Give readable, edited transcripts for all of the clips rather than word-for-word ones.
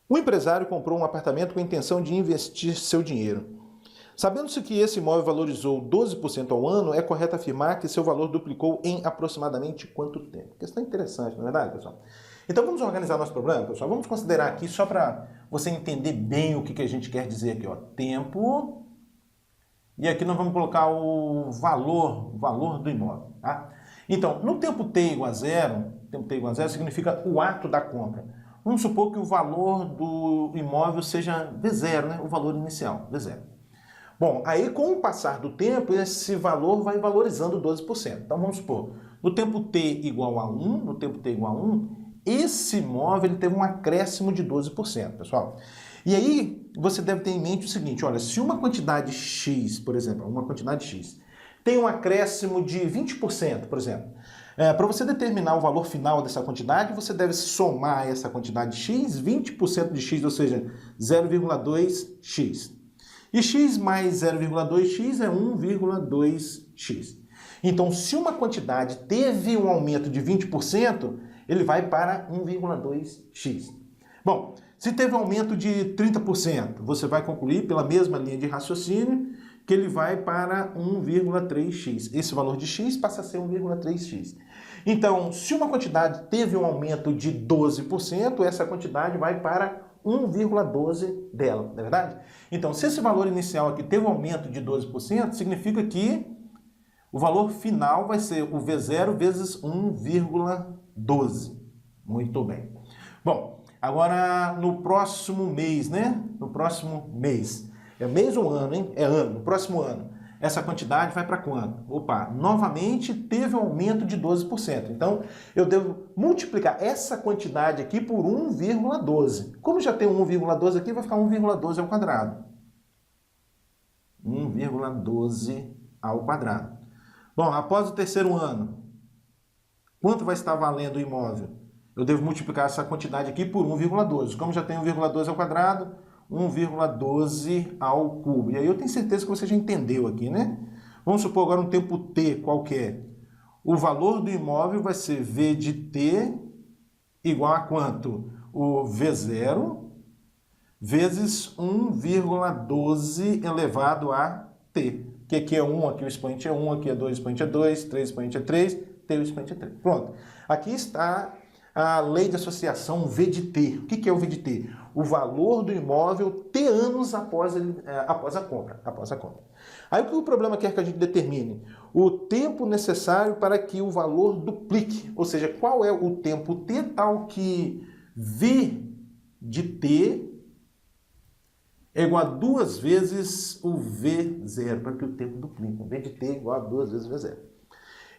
O empresário comprou um apartamento com a intenção de investir seu dinheiro. Sabendo-se que esse imóvel valorizou 12% ao ano, é correto afirmar que seu valor duplicou em aproximadamente quanto tempo? Questão interessante, não é verdade, pessoal? Então vamos organizar nosso problema, pessoal? Vamos considerar aqui, só para você entender bem o que a gente quer dizer aqui, ó. Tempo. E aqui nós vamos colocar o valor do imóvel, tá? Então, no tempo t igual a zero significa o ato da compra. Vamos supor que o valor do imóvel seja V0, né? O valor inicial, V0. Bom, aí com o passar do tempo, esse valor vai valorizando 12%. Então vamos supor, no tempo t igual a 1, esse imóvel ele teve um acréscimo de 12%, pessoal. E aí você deve ter em mente o seguinte, olha, se uma quantidade x, por exemplo, tem um acréscimo de 20%, por exemplo, para você determinar o valor final dessa quantidade, você deve somar essa quantidade x, 20% de x, ou seja, 0,2x. E x mais 0,2x é 1,2x. Então, se uma quantidade teve um aumento de 20%, ele vai para 1,2x. Bom, se teve um aumento de 30%, você vai concluir pela mesma linha de raciocínio que ele vai para 1,3x. Esse valor de x passa a ser 1,3x. Então, se uma quantidade teve um aumento de 12%, essa quantidade vai para 1,12 dela, não é verdade? Então, se esse valor inicial aqui teve um aumento de 12%, significa que o valor final vai ser o V0 vezes 1,12. Muito bem. Bom, agora no próximo mês, né? No próximo mês. É mês ou ano, hein? É ano, no próximo ano. Essa quantidade vai para quanto? Opa, novamente teve um aumento de 12%. Então, eu devo multiplicar essa quantidade aqui por 1,12. Como já tem 1,12 aqui, vai ficar 1,12 ao quadrado. 1,12 ao quadrado. Bom, após o terceiro ano, quanto vai estar valendo o imóvel? Eu devo multiplicar essa quantidade aqui por 1,12. Como já tem 1,12 ao quadrado, 1,12 ao cubo. E aí eu tenho certeza que você já entendeu aqui, né? Vamos supor agora um tempo t qualquer. O valor do imóvel vai ser V de t igual a quanto? O V0 vezes 1,12 elevado a t. Que aqui é 1, aqui o expoente é 1, aqui é 2, o expoente é 2, 3, o expoente é 3, t, o expoente é 3. Pronto. Aqui está a lei de associação V de t. O que é o V de t? O valor do imóvel t anos após a compra. Aí o que o problema quer que a gente determine? O tempo necessário para que o valor duplique. Ou seja, qual é o tempo t tal que V de t é igual a 2 vezes o V0, para que o tempo duplique. V de t é igual a 2 vezes o V0.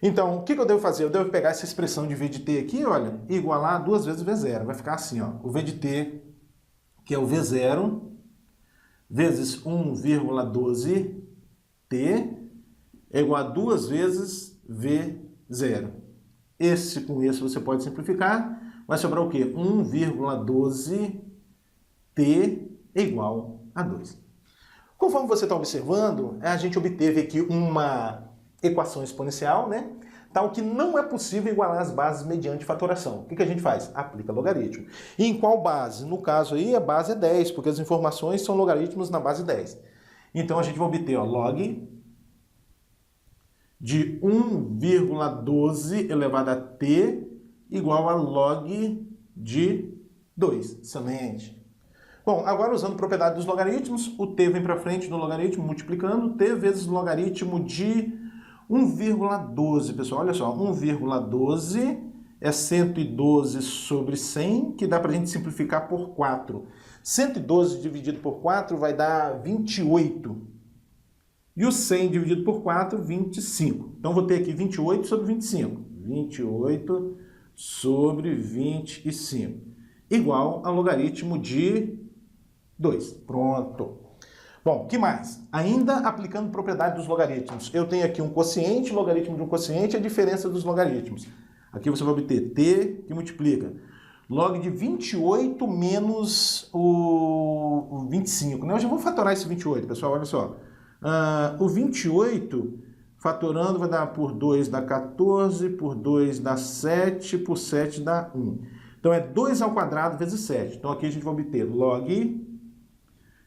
Então, o que eu devo fazer? Eu devo pegar essa expressão de V de t aqui, olha, e igualar 2 vezes o V0. Vai ficar assim, ó, o V de t, que é o V0, vezes 1,12t, é igual a 2 vezes V0. Esse com esse você pode simplificar. Vai sobrar o quê? 1,12t é igual a 2. Conforme você está observando, a gente obteve aqui uma equação exponencial, né? Tal que não é possível igualar as bases mediante fatoração. O que a gente faz? Aplica logaritmo. E em qual base? No caso aí, a base é 10, porque as informações são logaritmos na base 10. Então a gente vai obter, ó, log de 1,12 elevado a t igual a log de 2. Excelente. Bom, agora usando propriedade dos logaritmos, o t vem para frente do logaritmo, multiplicando, t vezes logaritmo de 1,12, pessoal. Olha só, 1,12 é 112 sobre 100, que dá para a gente simplificar por 4. 112 dividido por 4 vai dar 28. E o 100 dividido por 4, 25. Então, vou ter aqui 28 sobre 25. 28 sobre 25. Igual ao logaritmo de 2. Pronto. Bom, o que mais? Ainda aplicando propriedade dos logaritmos. Eu tenho aqui um quociente, logaritmo de um quociente, a diferença dos logaritmos. Aqui você vai obter t, que multiplica log de 28 menos o 25. Né? Eu já vou fatorar esse 28, pessoal, olha só. O 28, fatorando, vai dar por 2 dá 14, por 2 dá 7, por 7 dá 1. Então é 2 ao quadrado vezes 7. Então aqui a gente vai obter log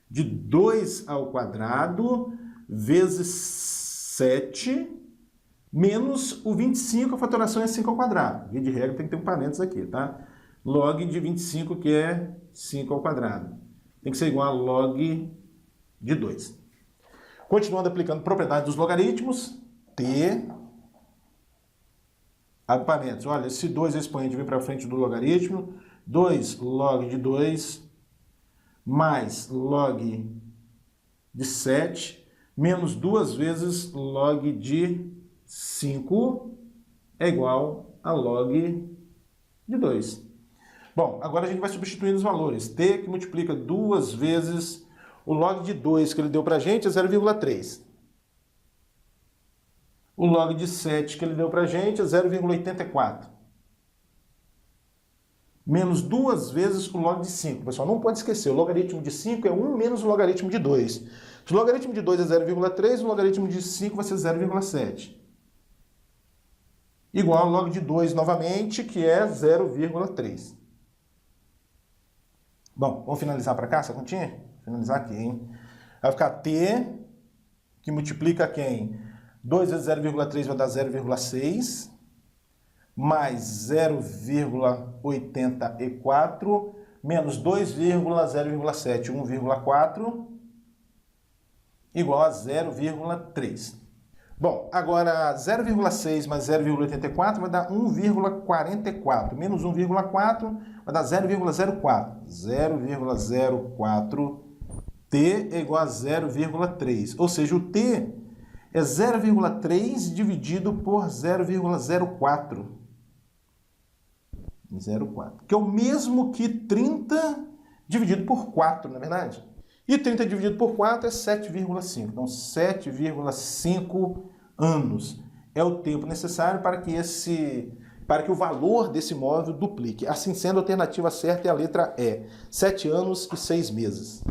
de 2 ao quadrado vezes 7 menos o 25, a fatoração é 5 ao quadrado. Via de regra tem que ter um parênteses aqui, tá? Log de 25, que é 5 ao quadrado. Tem que ser igual a log de 2. Continuando aplicando propriedade dos logaritmos, t, abre parênteses, olha, esse 2 expoente vem para frente do logaritmo, 2 log de 2 mais log de 7 menos 2 vezes log de 5 é igual a log de 2. Bom, agora a gente vai substituindo os valores. T que multiplica 2 vezes o log de 2 que ele deu para a gente é 0,3. O log de 7 que ele deu para a gente é 0,84. Menos 2 vezes o log de 5. Pessoal, não pode esquecer, o logaritmo de 5 é 1 menos o logaritmo de 2. Se o logaritmo de 2 é 0,3, o logaritmo de 5 vai ser 0,7. Igual ao log de 2 novamente, que é 0,3. Bom, vamos finalizar para cá essa continha? Finalizar aqui, hein? Vai ficar T, que multiplica quem? 2 vezes 0,3 vai dar 0,6, mais 0,84, menos 2,0,7, 1,4, igual a 0,3. Bom, agora 0,6 mais 0,84 vai dar 1,44. Menos 1,4 vai dar 0,04. 0,04t é igual a 0,3. Ou seja, o t é 0,3 dividido por 0,04. 0,4. Que é o mesmo que 30 dividido por 4, não é verdade? E 30 dividido por 4 é 7,5. Então, 7,5 anos é o tempo necessário para que o valor desse imóvel duplique. Assim sendo, a alternativa certa é a letra E, 7 anos e 6 meses.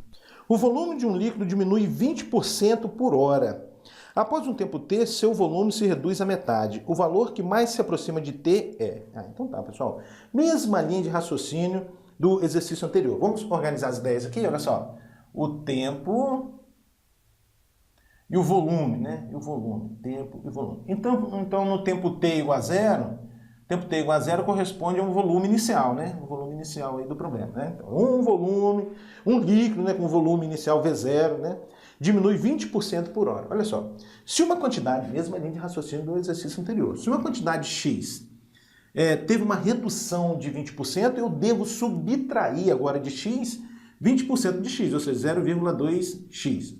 O volume de um líquido diminui 20% por hora. Após um tempo t, seu volume se reduz à metade. O valor que mais se aproxima de t é... então tá, pessoal. Mesma linha de raciocínio do exercício anterior. Vamos organizar as ideias aqui, olha só. O tempo e o volume, né? E o volume, tempo e volume. Então no tempo t igual a zero, tempo t igual a zero corresponde a um volume inicial, né? O volume inicial aí do problema, né? Então, um volume, um líquido, né, com volume inicial V0, né? Diminui 20% por hora. Olha só, se uma quantidade, mesma linha de raciocínio do exercício anterior, se uma quantidade X teve uma redução de 20%, eu devo subtrair agora de X 20% de X, ou seja, 0,2x.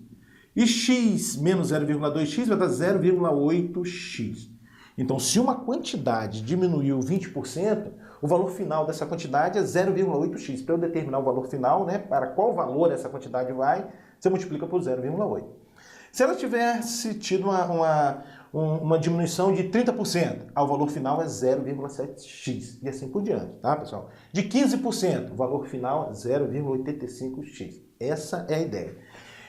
E X menos 0,2x vai dar 0,8x. Então, se uma quantidade diminuiu 20%, o valor final dessa quantidade é 0,8x. Para eu determinar o valor final, né, para qual valor essa quantidade vai, você multiplica por 0,8. Se ela tivesse tido uma diminuição de 30%, o valor final é 0,7x. E assim por diante, tá, pessoal? De 15%, o valor final é 0,85x. Essa é a ideia.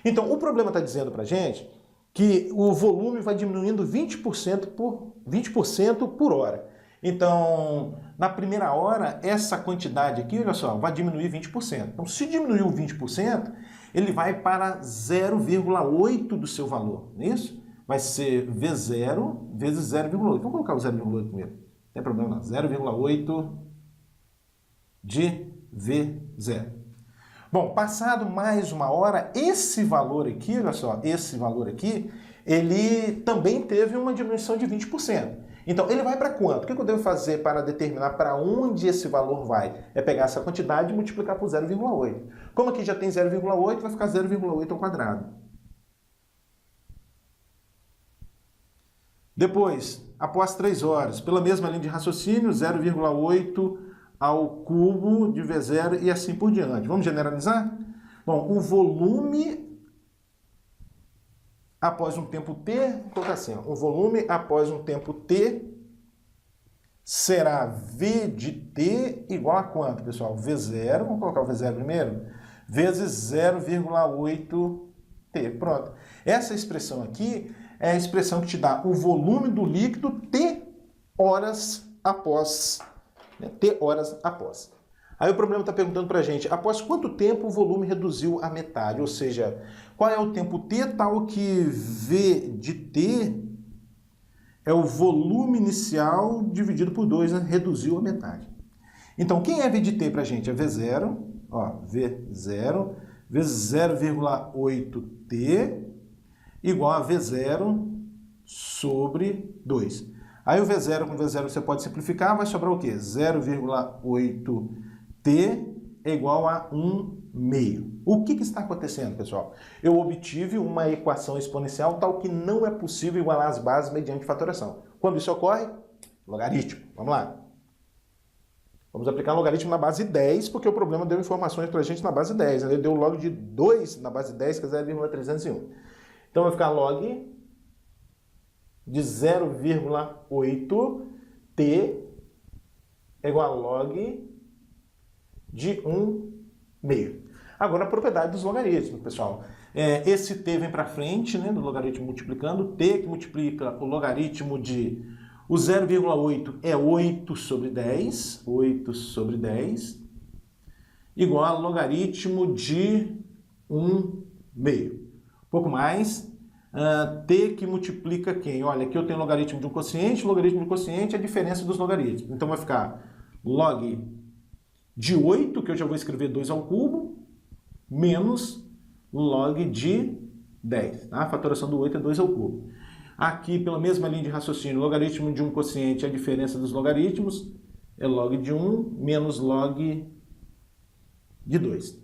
Então, o problema está dizendo para a gente que o volume vai diminuindo 20% por hora. Então, na primeira hora, essa quantidade aqui, olha só, vai diminuir 20%. Então, se diminuiu 20%, ele vai para 0,8 do seu valor, não é isso? Vai ser V0 vezes 0,8. Vamos colocar o 0,8 primeiro. Não tem problema não. 0,8 de V0. Bom, passado mais uma hora, esse valor aqui, olha só, esse valor aqui, ele também teve uma diminuição de 20%. Então, ele vai para quanto? O que eu devo fazer para determinar para onde esse valor vai? É pegar essa quantidade e multiplicar por 0,8. Como aqui já tem 0,8, vai ficar 0,8 ao quadrado. Depois, após 3 horas, pela mesma linha de raciocínio, 0,8 ao cubo de V0 e assim por diante. Vamos generalizar? Bom, o volume após um tempo t, vou colocar assim, ó, o volume após um tempo t será V de t igual a quanto, pessoal? V0, vamos colocar o V0 primeiro, vezes 0,8t. Pronto. Essa expressão aqui é a expressão que te dá o volume do líquido t horas após. T horas após. Aí o problema está perguntando para a gente, após quanto tempo o volume reduziu a metade? Ou seja, qual é o tempo t tal que V de t é o volume inicial dividido por 2, né? Reduziu a metade. Então, quem é V de t para a gente? É V0, ó, V0, vezes 0,8t igual a V0 sobre 2. Aí o V0 com V0 você pode simplificar, vai sobrar o quê? 0,8t é igual a 1/2. O que está acontecendo, pessoal? Eu obtive uma equação exponencial tal que não é possível igualar as bases mediante fatoração. Quando isso ocorre? Logaritmo. Vamos lá. Vamos aplicar um logaritmo na base 10, porque o problema deu informações para a gente na base 10. Ele deu log de 2 na base 10, que é 0,301. Então vai ficar log de 0,8t é igual a log de 1/2. Agora a propriedade dos logaritmos, pessoal. Esse t vem para frente, né, do logaritmo multiplicando. T que multiplica o logaritmo de... O 0,8 é 8 sobre 10. 8 sobre 10. Igual a logaritmo de 1/2. Um pouco mais. T que multiplica quem? Olha, aqui eu tenho logaritmo de um quociente, logaritmo de um quociente é a diferença dos logaritmos. Então vai ficar log de 8, que eu já vou escrever 2 ao cubo, menos log de 10. Tá? A fatoração do 8 é 2 ao cubo. Aqui, pela mesma linha de raciocínio, logaritmo de um quociente é a diferença dos logaritmos, é log de 1 menos log de 2.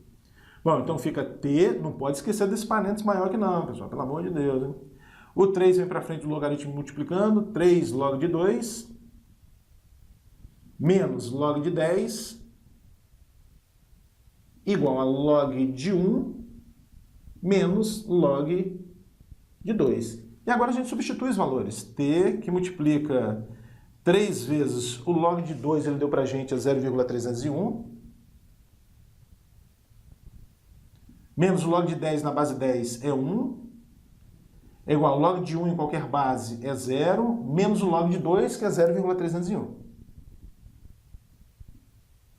Bom, então fica t, não pode esquecer desse parênteses maior que não, pessoal, pelo amor de Deus. Hein? O 3 vem para frente do logaritmo multiplicando, 3 log de 2, menos log de 10, igual a log de 1, menos log de 2. E agora a gente substitui os valores. T, que multiplica 3 vezes o log de 2, ele deu para a gente a 0,301, menos o log de 10 na base 10 é 1, é igual a log de 1 em qualquer base é 0, menos o log de 2, que é 0,301. Um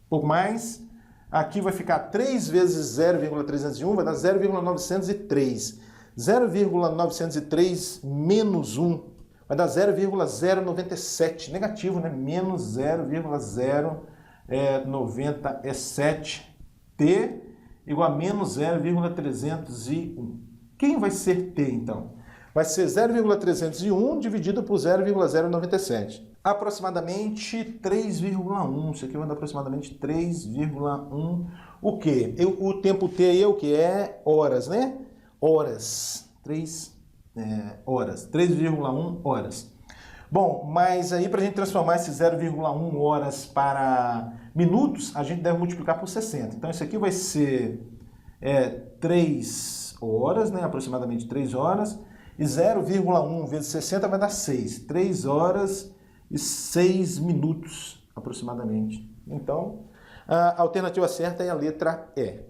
pouco mais, aqui vai ficar 3 vezes 0,301, vai dar 0,903. 0,903 menos 1 vai dar 0,097, negativo, né? Menos 0,097t igual a menos 0,301. Quem vai ser t, então? Vai ser 0,301 dividido por 0,097. Aproximadamente 3,1. Isso aqui vai dar aproximadamente 3,1. O quê? O tempo t aí é o quê? É horas, né? Horas. 3 horas. 3,1 horas. Bom, mas aí para a gente transformar esse 0,1 horas para minutos, a gente deve multiplicar por 60. Então isso aqui vai ser 3 horas, né? Aproximadamente 3 horas. E 0,1 vezes 60 vai dar 6. 3 horas e 6 minutos, aproximadamente. Então, a alternativa certa é a letra E.